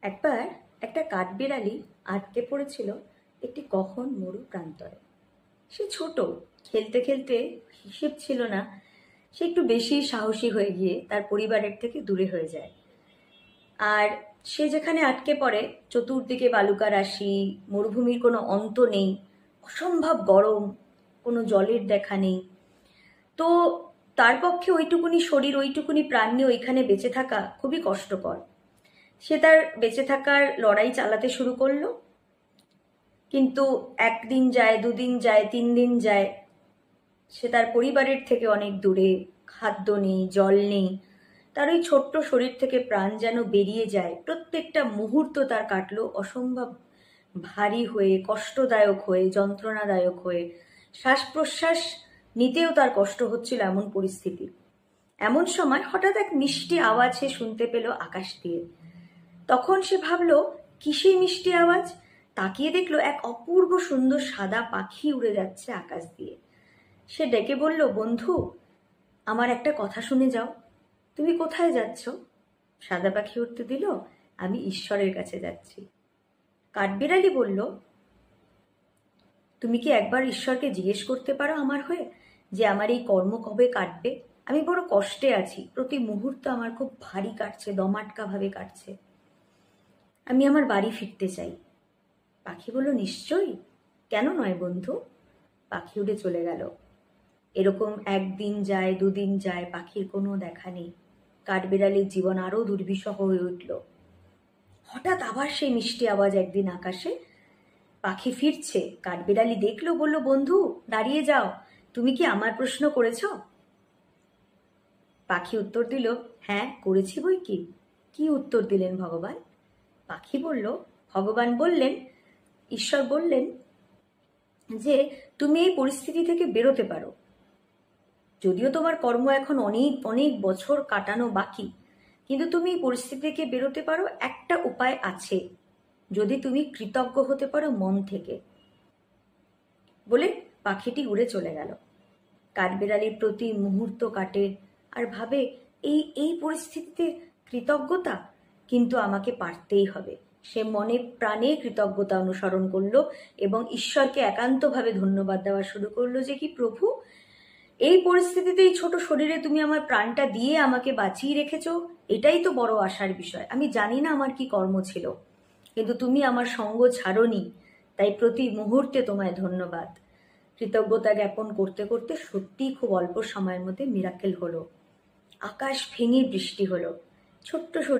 একবার একটা কাঠবিড়ালি আটকে পড়েছিল একটি কখন মরু প্রান্তরে। সে ছোট, খেলতে খেলতে হিসেব ছিল না, সে একটু বেশি সাহসী হয়ে গিয়ে তার পরিবারের থেকে দূরে হয়ে যায়। আর সে যেখানে আটকে পড়ে, চতুর্দিকে বালুকা রাশি, মরুভূমির কোনো অন্ত নেই, অসম্ভব গরম, কোনো জলের দেখা নেই। তো তার পক্ষে ওইটুকুনি শরীর, ওইটুকুনি প্রাণ নিয়ে ওইখানে বেঁচে থাকা খুবই কষ্টকর। সে তার বেঁচে থাকার লড়াই চালাতে শুরু করলো, কিন্তু একদিন যায়, দুদিন যায়, 3 দিন যায়, সে তার পরিবারের থেকে অনেক দূরে, খাদ্য নেই, জল নেই, তার ওই ছোট্ট শরীর থেকে প্রাণ যেন বেরিয়ে যায়। প্রত্যেকটা মুহূর্ত তার কাটলো অসম্ভব ভারী হয়ে, কষ্টদায়ক হয়ে, যন্ত্রণাদায়ক হয়ে। শ্বাস প্রশ্বাস নিতেও তার কষ্ট হচ্ছিল, এমন পরিস্থিতি। এমন সময় হঠাৎ এক মিষ্টি আওয়াজ সে শুনতে পেল আকাশ দিয়ে। তখন সে ভাবলো, কিসের মিষ্টি আওয়াজ? তাকিয়ে দেখলো এক অপূর্ব সুন্দর সাদা পাখি উড়ে যাচ্ছে আকাশ দিয়ে। সে ডেকে বলল, বন্ধু, আমার একটা কথা শুনে যাও। তুমি কোথায় যাচ্ছ? সাদা পাখি উঠতে দিল, আমি ঈশ্বরের কাছে যাচ্ছি। কাঠবিড়ালি বলল, তুমি কি একবার ঈশ্বরকে জিজ্ঞেস করতে পারো আমার হয়ে, যে আমার এই কর্ম কবে কাটবে? আমি বড় কষ্টে আছি, প্রতি মুহূর্ত আমার খুব ভারী কাটছে, দমাটকা ভাবে কাটছে। আমি আমার বাড়ি ফিরতে চাই। পাখি বলল, নিশ্চয়ই, কেন নয় বন্ধু। পাখি উড়ে চলে গেল। এরকম একদিন যায়, দুদিন যায়, পাখির কোনো দেখা নেই। কাঠবিড়ালির জীবন আরো দুর্বিষহ হয়ে উঠল। হঠাৎ আবার সেই মিষ্টি আওয়াজ একদিন আকাশে। পাখি ফিরছে, কাঠবিড়ালি দেখলো, বলল, বন্ধু দাঁড়িয়ে যাও, তুমি কি আমার প্রশ্ন করেছ? পাখি উত্তর দিল, হ্যাঁ করেছি বই কি। কি উত্তর দিলেন ভগবান? পাখি বলল, ভগবান বললেন, ঈশ্বর বললেন যে তুমি এই পরিস্থিতি থেকে বেরোতে পারো। যদিও তোমার কর্ম এখন অনেক অনেক বছর কাটানো বাকি, কিন্তু তুমি এই পরিস্থিতি থেকে বেরোতে পারো। একটা উপায় আছে, যদি তুমি কৃতজ্ঞ হতে পারো মন থেকে। বলে পাখিটি উড়ে চলে গেল। কাঠবিড়ালির প্রতি মুহূর্ত কাটে আর ভাবে, এই এই পরিস্থিতিতে কৃতজ্ঞতা, কিন্তু আমাকে পারতেই হবে। সে মনে প্রাণে কৃতজ্ঞতা অনুসরণ করলো এবং ঈশ্বরকে একান্তভাবে ধন্যবাদ দেওয়া শুরু করলো, যে কি প্রভু, এই পরিস্থিতিতে এই ছোট শরীরে তুমি আমার প্রাণটা দিয়ে আমাকে বাঁচিয়ে রেখেছো, এটাই তো বড় আশার বিষয়। আমি জানি না আমার কি কর্ম ছিল, কিন্তু তুমি আমার সঙ্গ ছাড়োনি, তাই প্রতি মুহূর্তে তোমায় ধন্যবাদ। কৃতজ্ঞতা জ্ঞাপন করতে করতে সত্যিই খুব অল্প সময়ের মধ্যে মিরাকেল হলো। আকাশ ভেঙে বৃষ্টি হলো। ছোট্ট